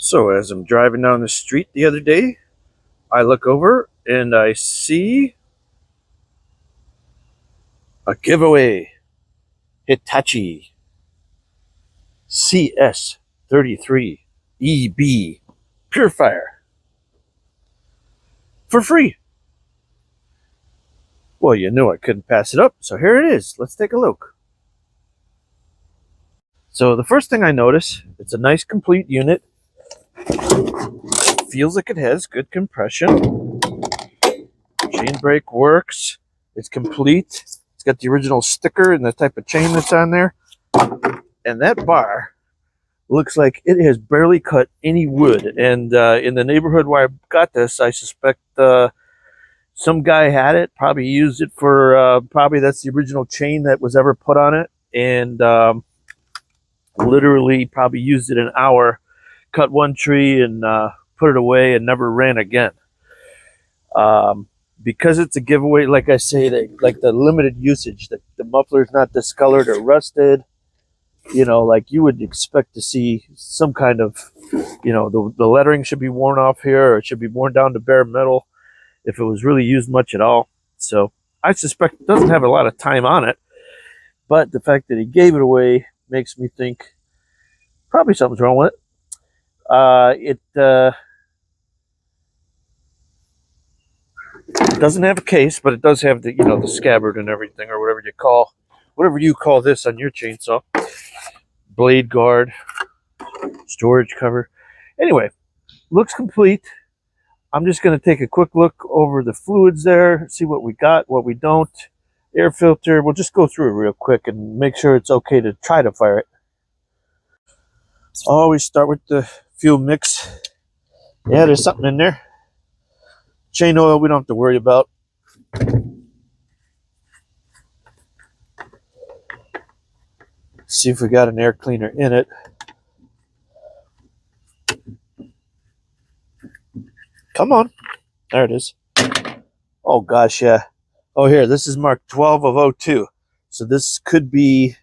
So as I'm driving down the street the other day, I look over and I see a giveaway Hitachi CS33 EB purifier for free. Well, you knew I couldn't pass it up, so here it is. Let's take a look. So the first thing I notice, it's a nice complete unit. Feels like it has good compression. Chain brake works. It's complete. It's got the original sticker and the type of chain that's on there. And that bar looks like it has barely cut any wood. And in the neighborhood where I got this, I suspect some guy had it, probably used it for, probably that's the original chain that was ever put on it. And literally probably used it an hour, cut one tree and put it away and never ran again. Because it's a giveaway, like I say, like the limited usage, the muffler's not discolored or rusted. You know, like you would expect to see some kind of, you know, the lettering should be worn off here, or it should be worn down to bare metal if it was really used much at all. So I suspect it doesn't have a lot of time on it, but the fact that he gave it away makes me think probably something's wrong with it. It doesn't have a case, but it does have the, you know, the scabbard and everything, or whatever you call this on your chainsaw. Blade guard, storage cover. Anyway, looks complete. I'm just going to take a quick look over the fluids there, see what we got, what we don't. Air filter, we'll just go through it real quick and make sure it's okay to try to fire it. Always start with the fuel mix. Yeah, there's something in there. Chain oil we don't have to worry about. See if we got an air cleaner in it. Come on. There it is. Oh gosh, yeah. Oh, here, this is marked 12 of 02. So this could be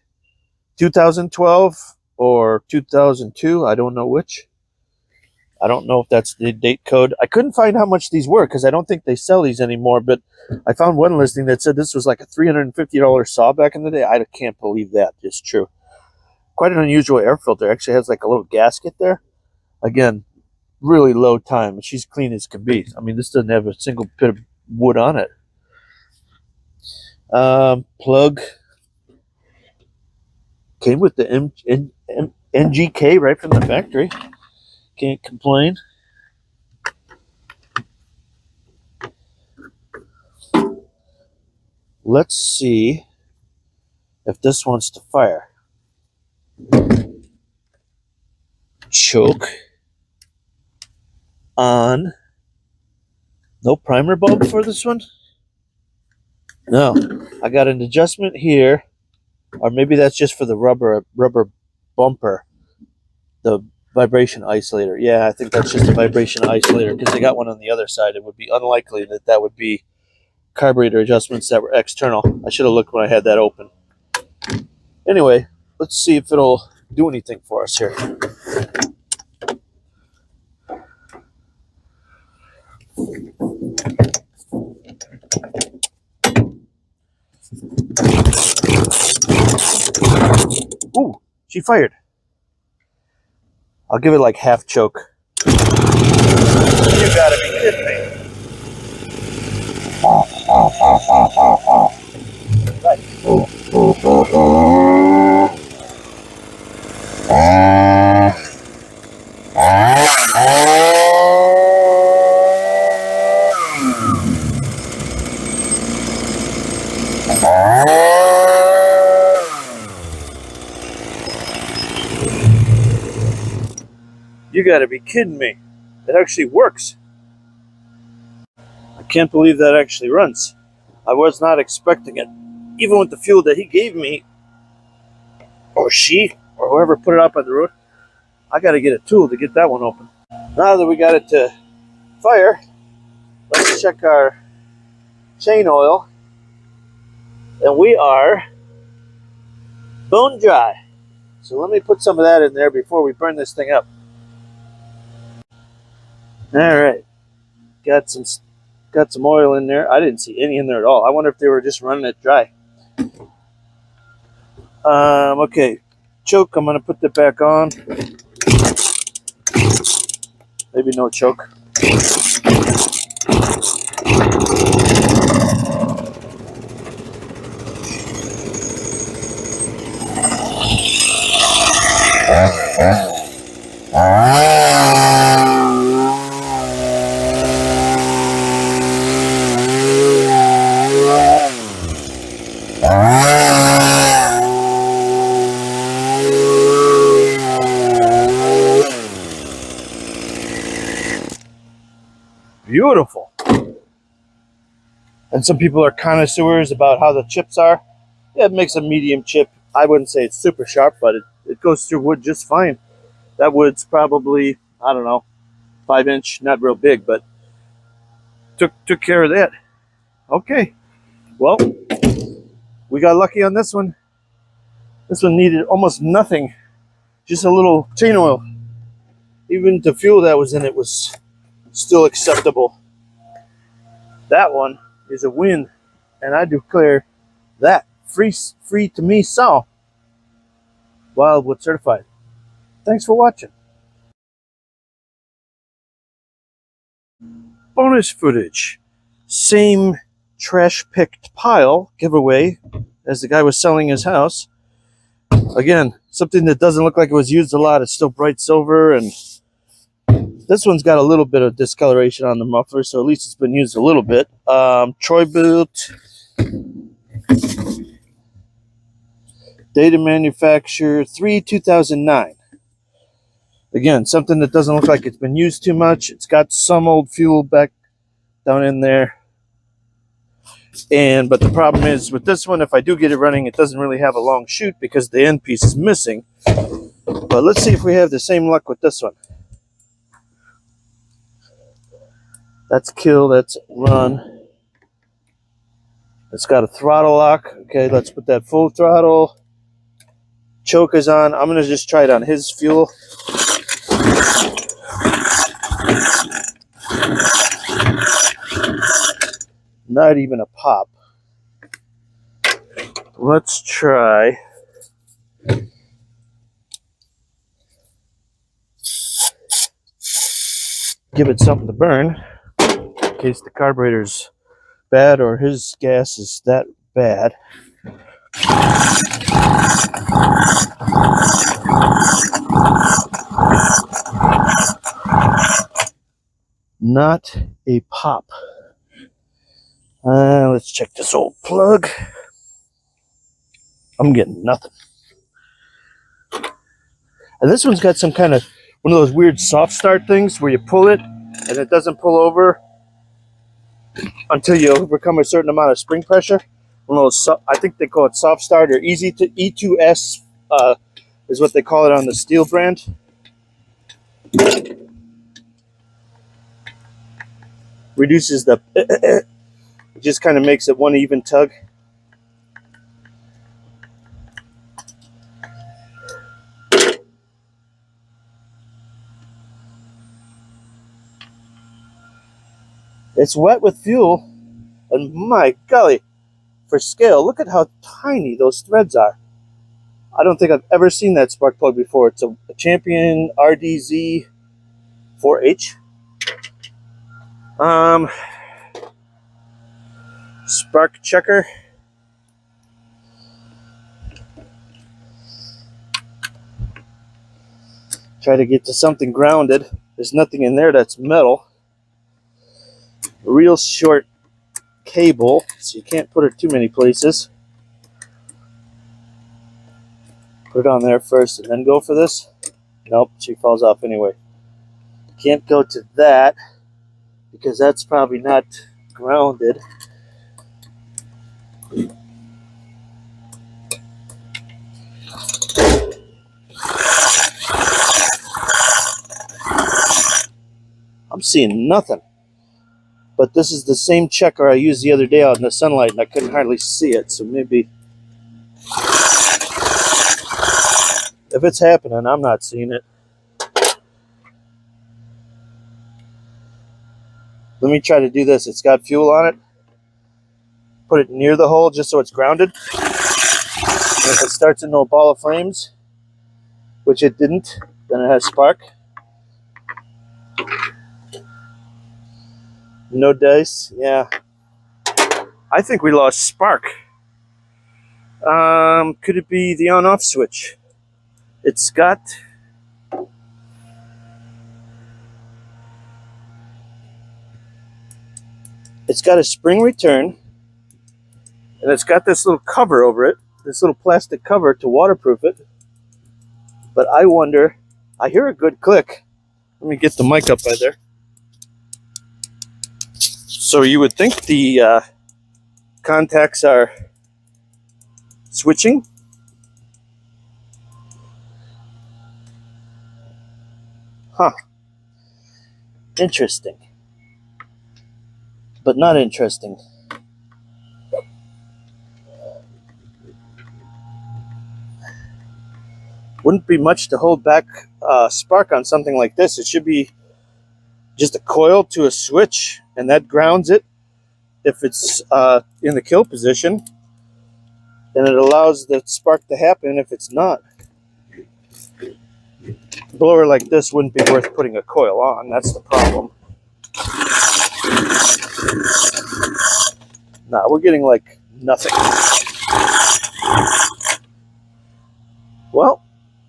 2012 or 2002. I don't know which. I don't know if that's the date code. I couldn't find how much these were because I don't think they sell these anymore, but I found one listing that said this was like a $350 saw back in the day. I can't believe that. It's true. Quite an unusual air filter. Actually has like a little gasket there. Again, really low time. She's clean as can be. I mean, this doesn't have a single bit of wood on it. Plug. Came with the NGK right from the factory. Can't complain. Let's see if this wants to fire. Choke on. No primer bulb for this one? No. I got an adjustment here, or maybe that's just for the rubber bumper, the vibration isolator. Yeah, I think that's just a vibration isolator because they got one on the other side. It would be unlikely that that would be carburetor adjustments that were external. I should have looked when I had that open. Anyway, let's see if it'll do anything for us here. Ooh, she fired. I'll give it like half choke. You gotta be kidding me. Right. You gotta be kidding me. It actually works. I can't believe that actually runs. I was not expecting it. Even with the fuel that he gave me, or she, or whoever put it up on the road, I gotta get a tool to get that one open. Now that we got it to fire, let's check our chain oil. And we are bone dry. So let me put some of that in there before we burn this thing up. All right, got some oil in there. I didn't see any in there at all. I wonder if they were just running it dry. Okay, choke. I'm gonna put that back on. Maybe no choke. Beautiful. And some people are connoisseurs about how the chips are. Yeah, it makes a medium chip. I wouldn't say it's super sharp, but it goes through wood just fine. That wood's probably, I don't know, 5-inch, not real big, but took care of that. Okay, well, we got lucky on this one. This one needed almost nothing, just a little chain oil. Even the fuel that was in it was still acceptable. That one is a win, and I declare that free to me, so Wildwood certified. Thanks for watching. Bonus footage. Same trash picked pile giveaway as the guy was selling his house. Again, something that doesn't look like it was used a lot. It's still bright silver, and this one's got a little bit of discoloration on the muffler, so at least it's been used a little bit. Bilt. Date of manufacture 3/2009. Again, something that doesn't look like it's been used too much. It's got some old fuel back down in there. But the problem is with this one, if I do get it running, it doesn't really have a long chute because the end piece is missing. But let's see if we have the same luck with this one. That's kill, that's run. It's got a throttle lock. Okay, let's put that full throttle. Choke is on. I'm going to just try it on his fuel. Not even a pop. Let's try. Give it something to burn in case the carburetor's bad or his gas is that bad. Not a pop. Let's check this old plug. I'm getting nothing. And this one's got some kind of one of those weird soft start things where you pull it and it doesn't pull over until you overcome a certain amount of spring pressure. One of those, I think they call it soft start or easy to E2S is what they call it on the Steel brand. Reduces the, it just kind of makes it one even tug. It's wet with fuel, and my golly, for scale, look at how tiny those threads are. I don't think I've ever seen that spark plug before. It's a Champion RDZ 4H. Spark checker. Try to get to something grounded. There's nothing in there that's metal. A real short cable, so you can't put it too many places. Put it on there first and then go for this. Nope, she falls off anyway. Can't go to that because that's probably not grounded. I'm seeing nothing. But this is the same checker I used the other day out in the sunlight and I couldn't hardly see it, so maybe if it's happening, I'm not seeing it. Let me try to do this. It's got fuel on it. Put it near the hole just so it's grounded. And if it starts into a ball of flames, which it didn't, then it has spark. No dice. Yeah. I think we lost spark. Could it be the on-off switch? It's got a spring return, and it's got this little cover over it, this little plastic cover to waterproof it. But I wonder, I hear a good click. Let me get the mic up by there. So you would think the contacts are switching. Huh. Interesting. But not interesting. Wouldn't be much to hold back spark on something like this. It should be just a coil to a switch, and that grounds it if it's in the kill position, and it allows the spark to happen if it's not. A blower like this wouldn't be worth putting a coil on. That's the problem. Nah, we're getting like nothing. Well,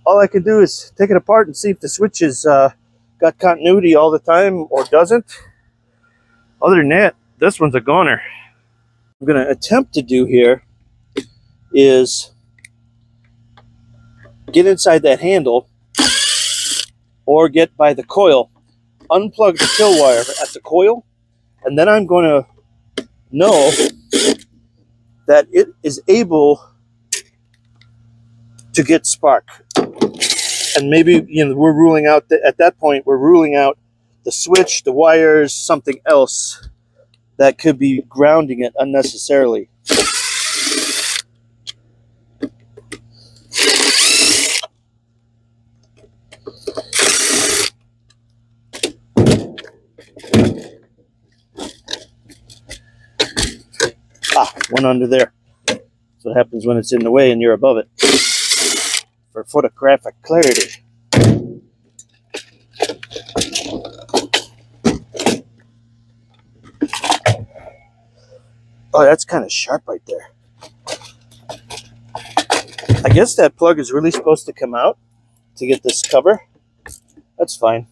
all I can do is take it apart and see if the switch is got continuity all the time or doesn't. Other than that, this one's a goner. What I'm going to attempt to do here is get inside that handle or get by the coil, unplug the kill wire at the coil, and then I'm going to know that it is able to get spark. And maybe, you know, we're ruling out at that point, we're ruling out the switch, the wires, something else that could be grounding it unnecessarily. One under there. That's what happens when it's in the way and you're above it. For photographic clarity. Oh, that's kind of sharp right there. I guess that plug is really supposed to come out to get this cover. That's fine.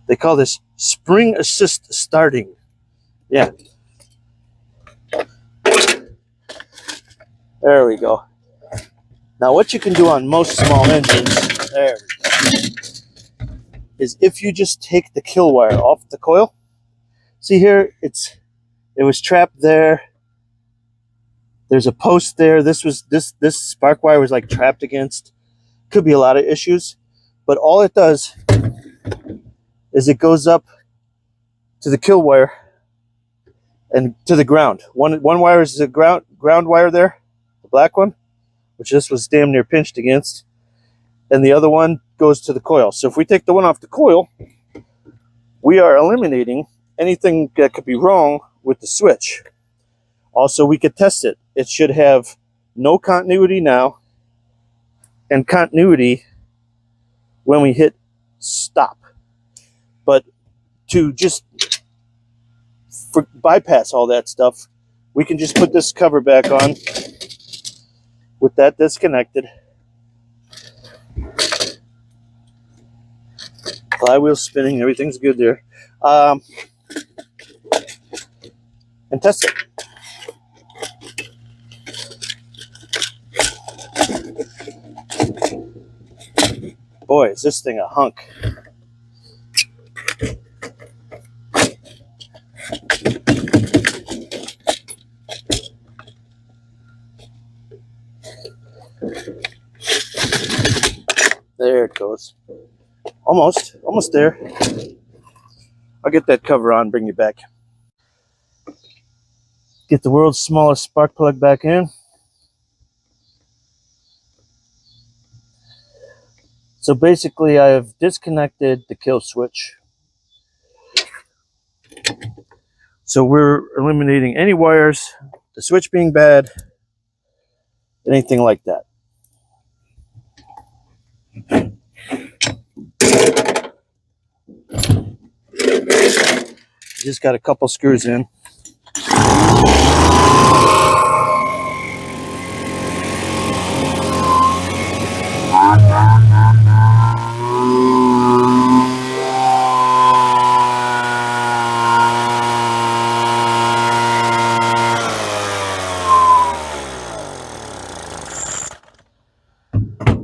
They call this spring assist starting. Yeah. There we go. Now what you can do on most small engines, there we go, is if you just take the kill wire off the coil. See here, it was trapped there. There's a post there. This spark wire was like trapped against. Could be a lot of issues, but all it does is it goes up to the kill wire and to the ground. One wire is the ground wire there, the black one, which this was damn near pinched against, and the other one goes to the coil. So if we take the one off the coil, we are eliminating anything that could be wrong with the switch. Also, we could test it. It should have no continuity now and continuity when we hit stop. But to just bypass all that stuff, we can just put this cover back on with that disconnected. Flywheel spinning, everything's good there. And test it. Boy, is this thing a hunk. There it goes. Almost there. I'll get that cover on, bring you back. Get the world's smallest spark plug back in. So basically I have disconnected the kill switch. So we're eliminating any wires, the switch being bad, anything like that. Just got a couple screws in.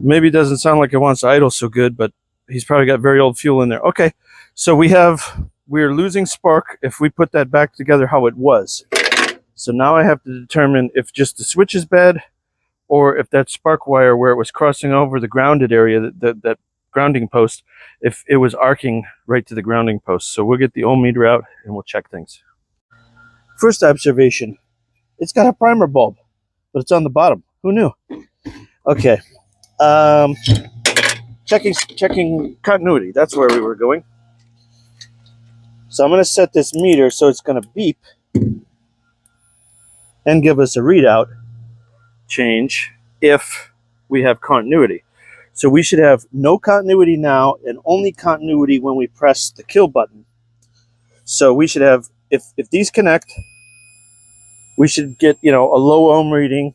Maybe it doesn't sound like it wants to idle so good, but he's probably got very old fuel in there. Okay, so we're losing spark if we put that back together how it was. So now I have to determine if just the switch is bad or if that spark wire where it was crossing over the grounded area, that grounding post, if it was arcing right to the grounding post. So we'll get the ohm meter out and we'll check things. First observation, it's got a primer bulb, but it's on the bottom. Who knew? Okay. Checking continuity. That's where we were going. So I'm going to set this meter so it's going to beep and give us a readout change if we have continuity. So we should have no continuity now and only continuity when we press the kill button. So we should have, if these connect, we should get, a low ohm reading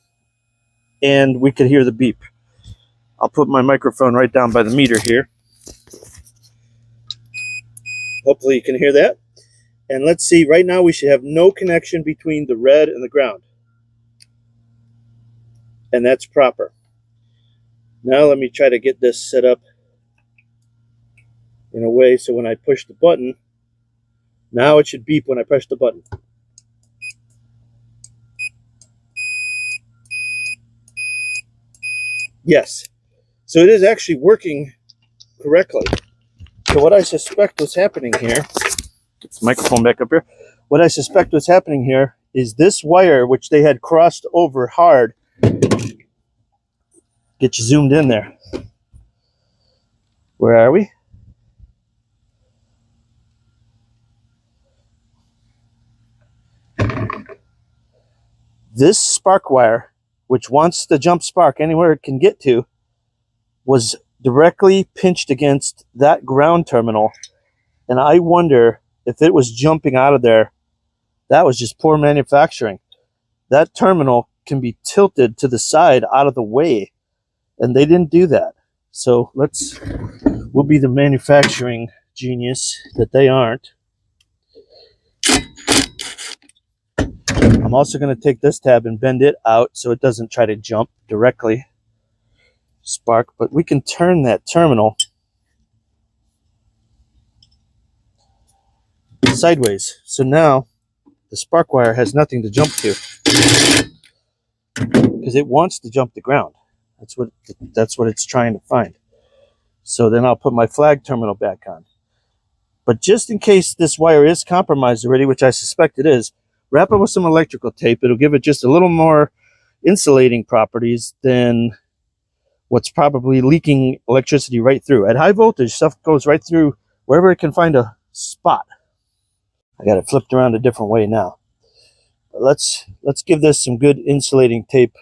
and we could hear the beep. I'll put my microphone right down by the meter here. Hopefully you can hear that. And let's see, right now we should have no connection between the red and the ground. And that's proper. Now let me try to get this set up in a way so when I push the button, now it should beep when I push the button. Yes. So it is actually working correctly. So what I suspect was happening here, get the microphone back up here. What I suspect was happening here is this wire, which they had crossed over hard, get you zoomed in there. Where are we? This spark wire, which wants to jump spark anywhere it can get to, was directly pinched against that ground terminal. And I wonder if it was jumping out of there. That was just poor manufacturing. That terminal can be tilted to the side out of the way, and they didn't do that. So we'll be the manufacturing genius that they aren't. I'm also going to take this tab and bend it out so it doesn't try to jump directly spark, but we can turn that terminal sideways. So now the spark wire has nothing to jump to because it wants to jump the ground. That's what it's trying to find. So then I'll put my flag terminal back on. But just in case this wire is compromised already, which I suspect it is, wrap it with some electrical tape. It'll give it just a little more insulating properties than what's probably leaking electricity right through. At high voltage, stuff goes right through wherever it can find a spot. I got it flipped around a different way now. But let's give this some good insulating tape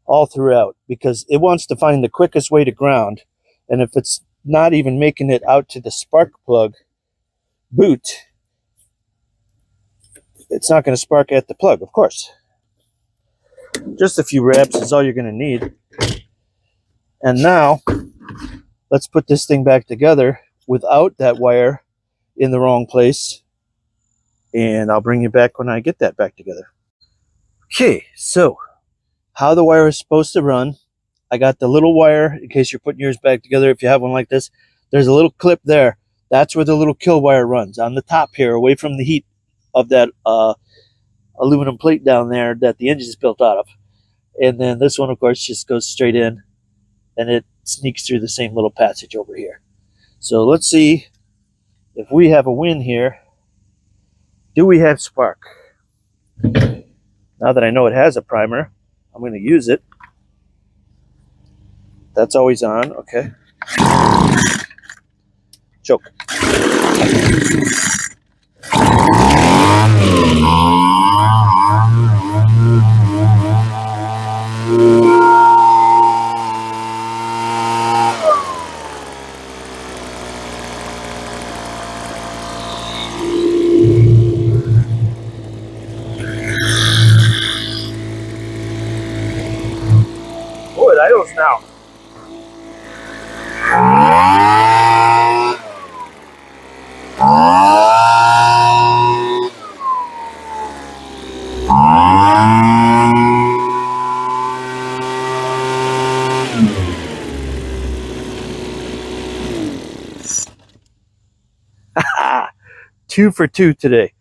all throughout because it wants to find the quickest way to ground. And if it's not even making it out to the spark plug boot, it's not going to spark at the plug, of course. Just a few wraps is all you're going to need. And now, let's put this thing back together without that wire in the wrong place. And I'll bring you back when I get that back together. Okay, so how the wire is supposed to run. I got the little wire, in case you're putting yours back together, if you have one like this. There's a little clip there. That's where the little kill wire runs, on the top here, away from the heat of that aluminum plate down there that the engine is built out of. And then this one, of course, just goes straight in. And sneaks through the same little passage over here. So let's see if we have a win here. Do we have spark? Now that I know it has a primer, I'm going to use it. That's always on. Okay. Choke. Oh, it idles now. Two for two today.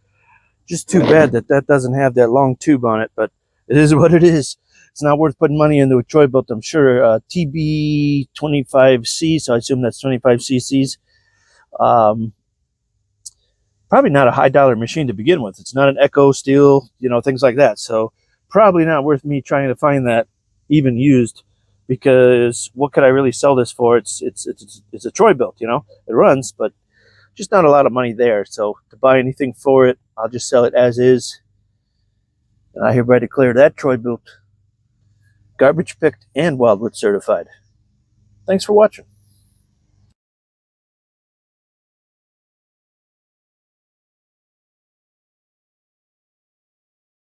Just too bad that that doesn't have that long tube on it, but it is what it is. It's not worth putting money into a Troy-Bilt, I'm sure. TB25C, so I assume that's 25 cc's. Probably not a high dollar machine to begin with. It's not an Echo steel, you know, things like that. So probably not worth me trying to find that even used, because what could I really sell this for? It's a Troy-Bilt, you know. It runs, but just not a lot of money there. So to buy anything for it, I'll just sell it as is. And I hereby declare that Troy-Bilt garbage picked and Wildwood certified. Thanks for watching.